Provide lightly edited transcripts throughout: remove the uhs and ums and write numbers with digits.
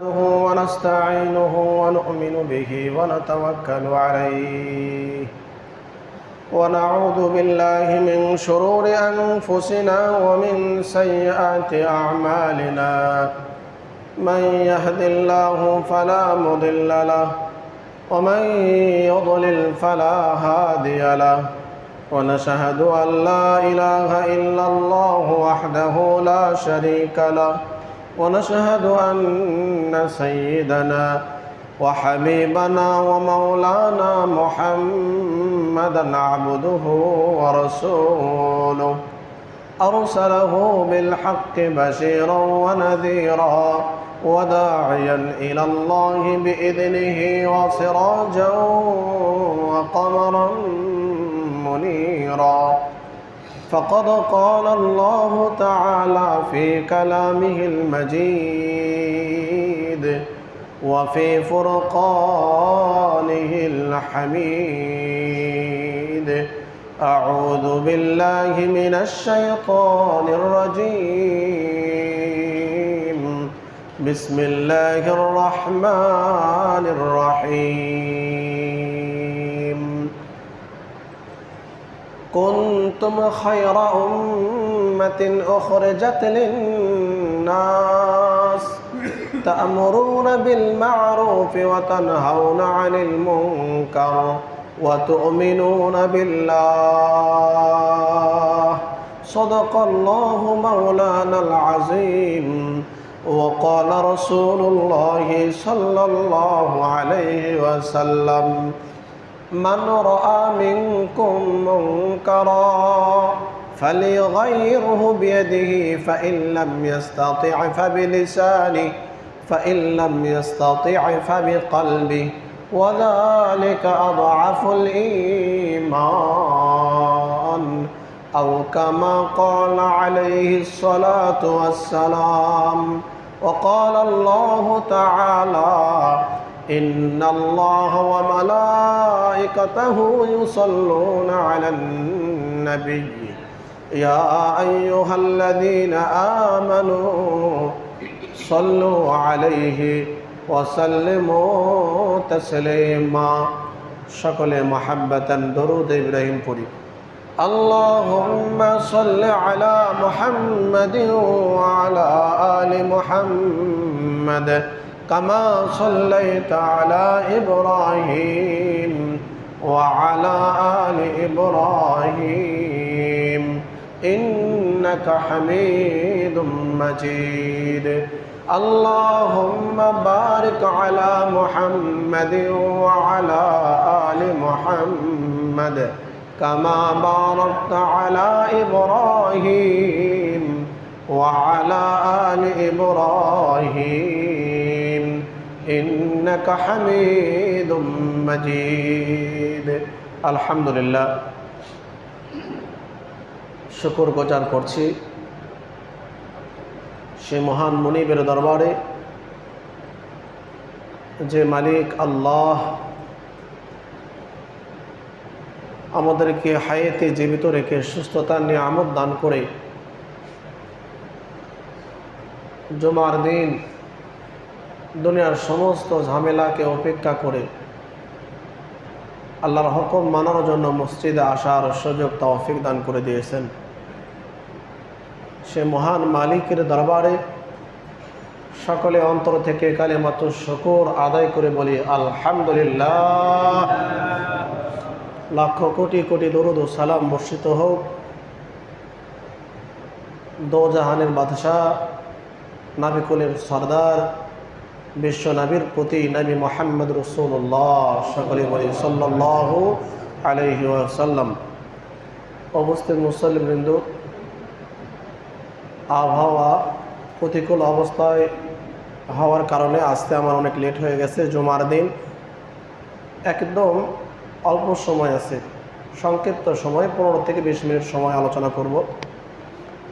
ونستعينه ونؤمن به ونتوكل عليه ونعوذ بالله من شرور أنفسنا ومن سيئات أعمالنا من يهد الله فلا مضل له ومن يضلل فلا هادي له ونشهد أن لا إله إلا الله وحده لا شريك له ونشهد أن سيدنا وحبيبنا ومولانا محمدا عبده ورسوله أرسله بالحق بشيرا ونذيرا وداعيا إلى الله بإذنه وسراجا وقمرا منيرا فقد قال الله تعالى في كلامه المجيد وفي فرقانه الحميد أعوذ بالله من الشيطان الرجيم بسم الله الرحمن الرحيم كنتم خير أمة أخرجت للناس تأمرون بالمعروف وتنهون عن المنكر وتؤمنون بالله صدق الله مولانا العظيم وقال رسول الله صلى الله عليه وسلم من رأى منكم منكرا فليغيره بيده فإن لم يستطع فبلسانه فإن لم يستطع فبقلبه وذلك أضعف الإيمان أو كما قال عليه الصلاة والسلام وقال الله تعالى إن الله وملائكته يصلون على النبي يا أيها الذين آمنوا صلوا عليه وسلموا تسليما شكل محبة درود إبراهيم پوری اللهم صل على محمد وعلى آل محمد كما صليت على إبراهيم وعلى آل إبراهيم إنك حميد مجيد اللهم بارك على محمد وعلى آل محمد كما باركت على إبراهيم وعلى آل إبراهيم إنك حميد مجيد الحمد لله শুকর গুজার করছি সে মহান মুনিবের দরবারে যে মালিক আল্লাহ আমাদেরকে হায়াতে জীবিত রেখে সুস্থতার নিয়ামত দান করে জুমার দিন দুনিয়ার সমস্ত ঝামেলাকে উপেক্ষা করে আল্লাহর হুকুম মানার জন্য মসজিদে আসার সুযোগ তৌফিক দান করে দিয়েছেন সে মহান মালিকের দরবারে সকলে অন্তর থেকে কালিমাতুশ শুকর আদায় করে বলি আলহামদুলিল্লাহ। লাখ কোটি কোটি দরুদ ও সালাম বর্ষিত হোক দো জাহানের বাদশাহ নাবিকুলের সরদার বিশ্ব নবীর প্রতি নবী মুহাম্মদ রাসূলুল্লাহ সকলে বলি সাল্লাল্লাহু আলাইহি ওয়াসাল্লাম। উপস্থিত মুসল্লিবৃন্দ, আবহাওয়া প্রতিকূল অবস্থায় হওয়ার কারণে আসতে আমার অনেক লেট হয়ে গেছে। জুমার দিন একদম অল্প সময় আছে, সংক্ষিপ্ত সময় 15 থেকে 20 মিনিট সময় আলোচনা করব।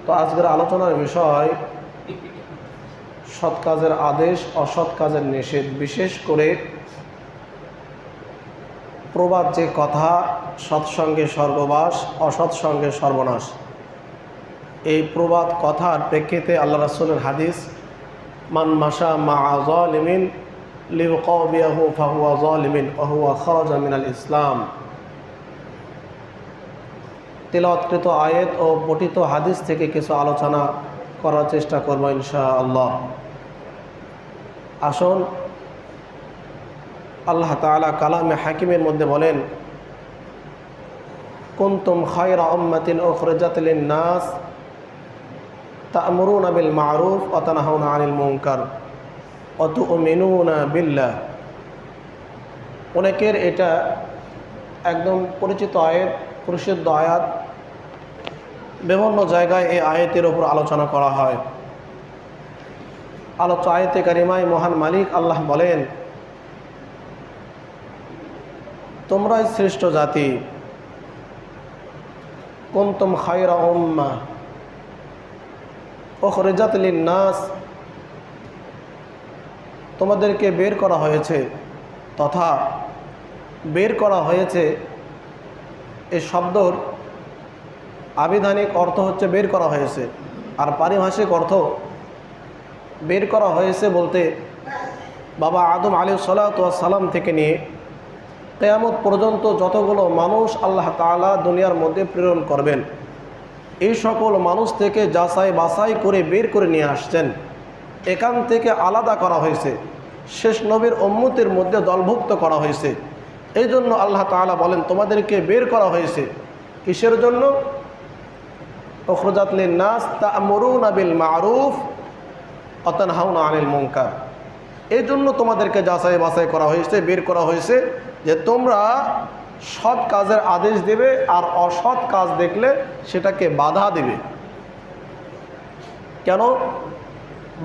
তো আজকের আলোচনার বিষয় সৎ কাজের আদেশ, অসৎ কাজের নিষেধ। বিশেষ করে প্রবাদ যে কথা, সৎসঙ্গে স্বর্গবাস, অসৎ সঙ্গে সর্বনাশ, এই প্রবাদ কথার প্রেক্ষিতে আল্লাহ রাসূলের হাদিস মান মাশা মা'a যালিমিন লিউকাবিয়াহু ফাহুয়া যালিমিন ওয়া হুয়া খারাজা মিনাল ইসলাম। তিলাওয়াতকৃত আয়াত ও পঠিত হাদিস থেকে কিছু আলোচনা করার চেষ্টা করব ইনশাআল্লাহ। আসুন, আল্লাহ তাআলা কালামে হাকিমের মধ্যে বলেন, কুনতুম খায়রা উম্মাতিন উখরিজাত লিন-নাস তা'মুরুনা বিল মা'রুফ ওয়া তানহাউনা আনিল মুনকার ওয়া তু'মিনুনা বিল্লাহ। অনেকের এটা একদম পরিচিত আয়াত, পরিশুদ্ধ আয়াত। বিভিন্ন জায়গায় এই আয়াতের উপর আলোচনা করা হয়। আলোচ্য আয়াতে কারিমায় মহান মালিক আল্লাহ বলেন, তোমরাই শ্রেষ্ঠ জাতি। কুনতুম খায়রা উম্মাহ উখরিজাত লিন-নাস, তোমাদেরকে বের করা হয়েছে, তথা বের করা হয়েছে এই শব্দর আবিধানিক অর্থ হচ্ছে বের করা হয়েছে, আর পারিভাষিক অর্থ বের করা হয়েছে বলতে বাবা আদম আলাইহিস সালাতু ওয়াস সালাম থেকে নিয়ে কিয়ামত পর্যন্ত যতগুলো মানুষ আল্লাহ তাআলা দুনিয়ার মধ্যে প্রেরণ করবেন, এই সকল মানুষ থেকে যাচাই বাছাই করে বের করে নিয়ে আসছেন। এখান থেকে আলাদা করা হয়েছে, শেষ নবীর উম্মতের মধ্যে দলভুক্ত করা হয়েছে। এই জন্য আল্লাহ তাআলা বলেন, তোমাদেরকে বের করা হয়েছে কিসের জন্য? উখরিজাত লিন-নাস তা'মুরুনা বিল মা'রুফ ওয়া তানহাউনা আনিল মুনকার। এই জন্য তোমাদেরকে যাচাই বাছাই করা হয়েছে, বের করা হয়েছে যে তোমরা সৎ কাজের আদেশ দেবে আর অসৎ কাজ দেখলে সেটাকে বাধা দেবে। কেন?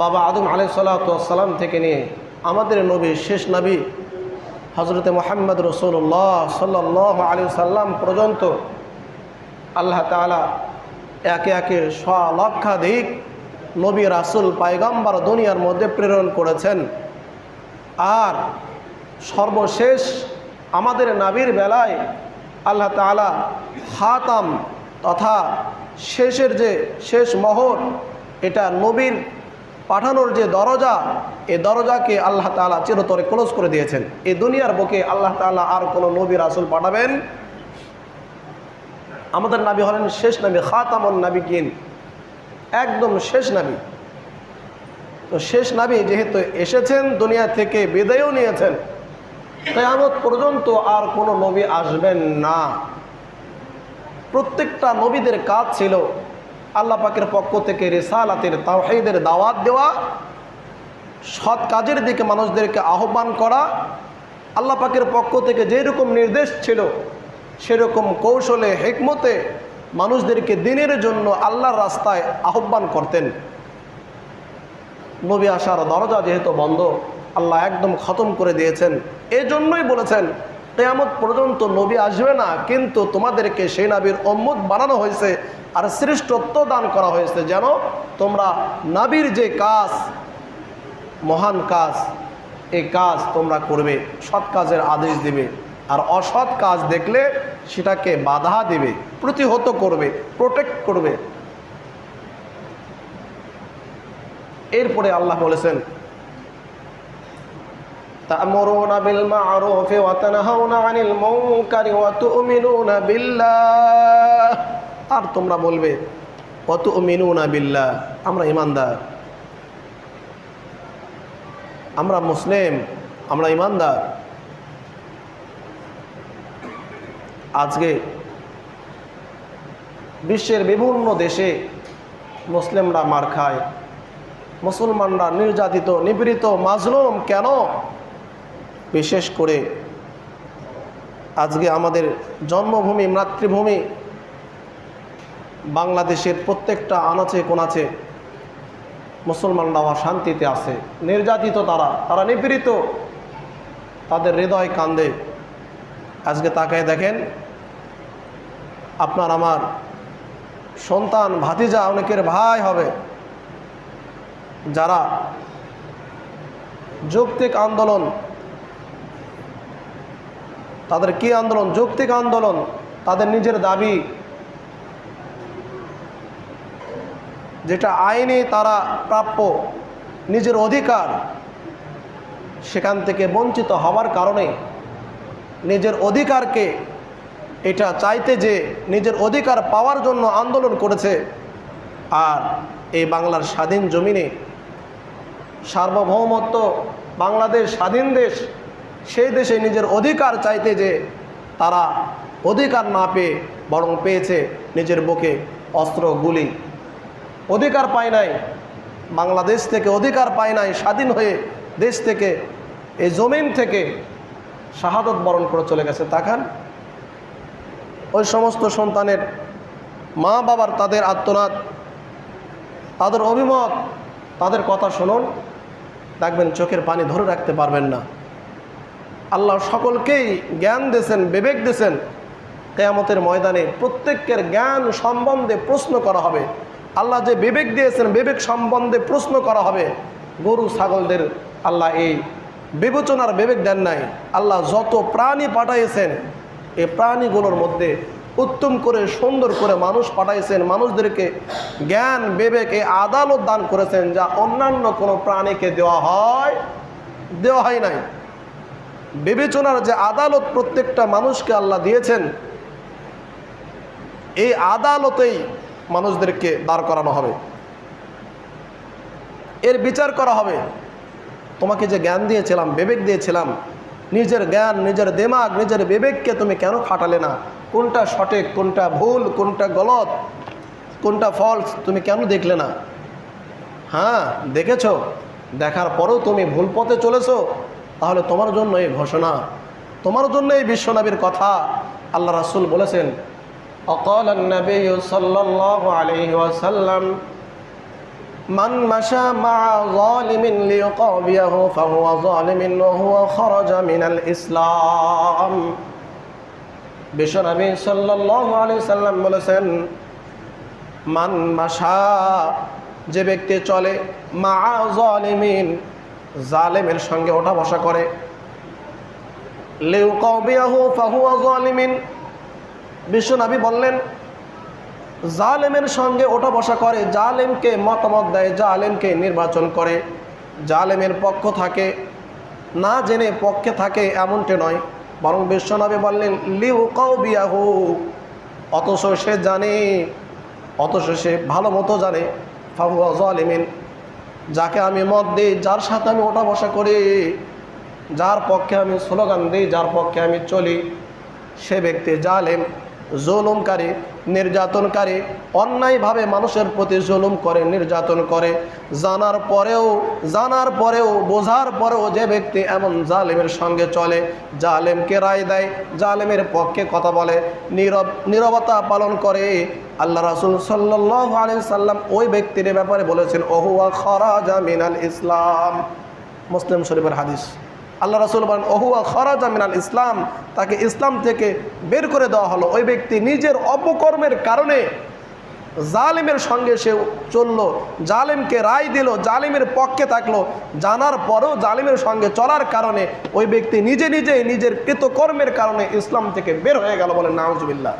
বাবা আদম আলাইহিস সালাতু ওয়াস সালাম থেকে নিয়ে আমাদের নবী, শেষ নবী হযরতে মুহাম্মদ রাসূলুল্লাহ সাল্লাল্লাহু আলাইহি ওয়াসাল্লাম পর্যন্ত আল্লাহ তাআলা একে একে লক্ষাধিক নবী রাসূল পয়গম্বর দুনিয়ার মধ্যে প্রেরণ করেছেন। আর সর্বশেষ আমাদের নবীর বেলায় আল্লাহ তাআলা খাতাম তথা শেষের যে শেষ মোহর, এটা নবীর পাঠানোর যে দরজা, এই দরজাকে আল্লাহ তাআলা চিরতরে ক্লোজ করে দিয়েছেন। এই দুনিয়ার বুকে আল্লাহ তাআলা আর কোনো নবী রাসূল পাঠাবেন? আমাদের নবী হলেন শেষ নবী, খাতামুন নবিয়্যিন, একদম শেষ নবী। তো শেষ নবী যেহেতু এসেছেন, দুনিয়া থেকে বিদায়ও নিয়েছেন, কিয়ামত পর্যন্ত আর কোনো নবী আসবেন না। প্রত্যেকটা নবীদের কাজ ছিল আল্লাহ পাকের পক্ষ থেকে রিসালাতের, তাওহীদের দাওয়াত দেওয়া, সৎ কাজের দিকে মানুষদেরকে আহ্বান করা। আল্লাহ পাকের পক্ষ থেকে যেরকম নির্দেশ ছিল সেরকম কৌশলে, হিকমতে মানুষদেরকে দ্বীনের জন্য আল্লাহর রাস্তায় আহ্বান করতেন। নবী আসার দরজা যেহেতু বন্ধ, আল্লাহ একদম খতম করে দিয়েছেন। এই জন্যই বলেছেন কিয়ামত পর্যন্ত নবী আসবে না, কিন্তু তোমাদেরকে সেই নবীর উম্মত বানানো হয়েছে আর শ্রেষ্ঠত্ব দান করা হয়েছে, যেন তোমরা নবীর যে কাজ, মহান কাজ, এই কাজ তোমরা করবে, সৎ কাজের আদেশ দিবে, আর অসৎ কাজ দেখলে সেটাকে বাধা দিবে, প্রতিহত করবে, প্রোটেক্ট করবে। এরপরে আল্লাহ বলেছেন, তা'মুরুনা বিল মা'রুফি ওয়া তানহাউনা আনিল মুনকারি ওয়া তু'মিনুনা বিল্লাহ। আর তোমরা বলবে ওয়া তু'মিনুনা বিল্লাহ, আমরা ঈমানদার, আমরা মুসলিম, আমরা ঈমানদার। আজকে বিশ্বের বিভিন্ন দেশে মুসলিমরা মার খায়, মুসলমানরা নির্যাতিত, নিপীড়িত, মাজলুম। কেন? বিশেষ করে আজকে আমাদের জন্মভূমি, মাতৃভূমি বাংলাদেশের প্রত্যেকটা আনাচে কোনাচে মুসলমানরা অশান্তিতে আছে, নির্যাতিত, তারা নিপীড়িত, তাদের হৃদয় কান্দে। আজকে তাকায় দেখেন, আপনার আমার সন্তান, ভাতিজা, অনেকের ভাই হবে, যারা যৌক্তিক আন্দোলন, তাদের কি আন্দোলন? যৌক্তিক আন্দোলন, তাদের নিজের দাবি, যেটা আইনে তারা প্রাপ্য, নিজের অধিকার সেখান থেকে বঞ্চিত হওয়ার কারণে নিজের অধিকারকে এটা চাইতে যে নিজের অধিকার পাওয়ার জন্য আন্দোলন করেছে। আর এই বাংলার স্বাধীন জমিনে সার্বভৌমত্ব, বাংলাদেশ স্বাধীন দেশ, সেই দেশে নিজের অধিকার চাইতে যে তারা অধিকার না পেয়ে বরং পেয়েছে নিজের বুকে অস্ত্র গুলি। অধিকার পায় নাই, বাংলাদেশ থেকে অধিকার পায় নাই, স্বাধীন হয়ে দেশ থেকে এই জমিন থেকে শাহাদত বরণ করে চলে গেছে। তাকান ওই সমস্ত সন্তানের মা বাবার তাদের আর্তনাদ, তাদের অভিমত, তাদের কথা শুনুন, দেখবেন চোখের পানি ধরে রাখতে পারবেন না। আল্লাহ সকলকেই জ্ঞান দিয়েছেন, বিবেক দিয়েছেন। কিয়ামতের ময়দানে প্রত্যেকের জ্ঞান সম্বন্ধে প্রশ্ন করা হবে। আল্লাহ যে বিবেক দিয়েছেন, বিবেক সম্বন্ধে প্রশ্ন করা হবে। গরু ছাগলদের আল্লাহ এই বিবেচনার বিবেক দেন নাই। আল্লাহ যত প্রাণী পাঠাইছেন, এই প্রাণীগুলোর মধ্যে উত্তম করে সুন্দর করে মানুষ পাঠাইছেন, মানুষদেরকে জ্ঞান বিবেক এই আদালত দান করেছেন, যা অন্যান্য কোনো প্রাণীকে দেওয়া হয় নাই। বিবেচনার যে আদালত প্রত্যেকটা মানুষকে আল্লাহ দিয়েছেন, এই আদালতেই মানুষদেরকে দাঁড় করানো হবে, এর বিচার করা হবে। তোমাকে যে জ্ঞান দিয়েছিলাম, বিবেক দিয়েছিলাম, নিজের জ্ঞান, নিজের দিমাগ, নিজের বিবেককে তুমি কেন খাটালে না? কোনটা সঠিক, কোনটা ভুল, কোনটা গলত, কোনটা ফলস তুমি কেন দেখলে না? হ্যাঁ দেখেছ, দেখার পরেও তুমি ভুল পথে চলেছো, তাহলে তোমার জন্য এই ঘোষণা, তোমার জন্য এই বিশ্বনবীর কথা। আল্লাহ রাসূল বলেছেন, অকাল নবী সাল্লাল্লাহু আলাইহি ওয়াসাল্লাম, মান মাশা মা যালিমিন লিয়াকাবিয়াহু ফাহুয়া যালিমিন ওয়া হুয়া খারাজা মিনাল ইসলাম। বিশ্বনবী সাল্লাল্লাহু আলাইহি সাল্লাম বলেছেন, মান মাশা, যে ব্যক্তি চলে, মা যালিমিন, জালেমের সঙ্গে ওঠা বসা করে, লিয়াকাবিয়াহু ফাহুয়া যালিমিন, বিশ্বনবী বললেন জালেমের সঙ্গে ওঠা বসা করে, জালেমকে মতামত দেয়, জালেমকে নির্বাচন করে, জালেমের পক্ষ থাকে, না জেনে পক্ষে থাকে এমনটি নয়, বরং বিশ্বনবী বললেন লিউকাবিয়াহু, অথচ সে জানে, অথচ সে ভালো মতো জানে, ফাহুয়া জালিমিন, যাকে আমি মত দিই, যার সাথে আমি ওঠা বসা করি, যার পক্ষে আমি স্লোগান দিই, যার পক্ষে আমি চলি, সে ব্যক্তি জালেম, জুলুমকারী, নির্যাতনকারী, অন্যায়ভাবে মানুষের প্রতি জুলুম করে, নির্যাতন করে। জানার পরেও বোঝার পরেও যে ব্যক্তি এমন জালেমের সঙ্গে চলে, জালেমকে রায় দেয়, জালেমের পক্ষে কথা বলে, নীরবতা পালন করে, আল্লাহ রাসূল সাল্লাল্লাহু আলাইহি সাল্লাম ওই ব্যক্তির ব্যাপারে বলেছেন, ওহুয়া খারাজা মিনাল ইসলাম। মুসলিম শরীফের হাদিস। আল্লাহ রাসূল বলেন, ওহুয়া খারাজা মিনাল ইসলাম, তাকে ইসলাম থেকে বের করে দেওয়া হলো। ওই ব্যক্তি নিজের অপকর্মের কারণে জালিমের সঙ্গে সে চলল, জালিমকে রায় দিল, জালিমের পক্ষে থাকলো, জানার পরেও জালিমের সঙ্গে চলার কারণে ওই ব্যক্তি নিজে নিজেই নিজের কৃতকর্মের কারণে ইসলাম থেকে বের হয়ে গেল। বলেন নাউজুবিল্লাহ।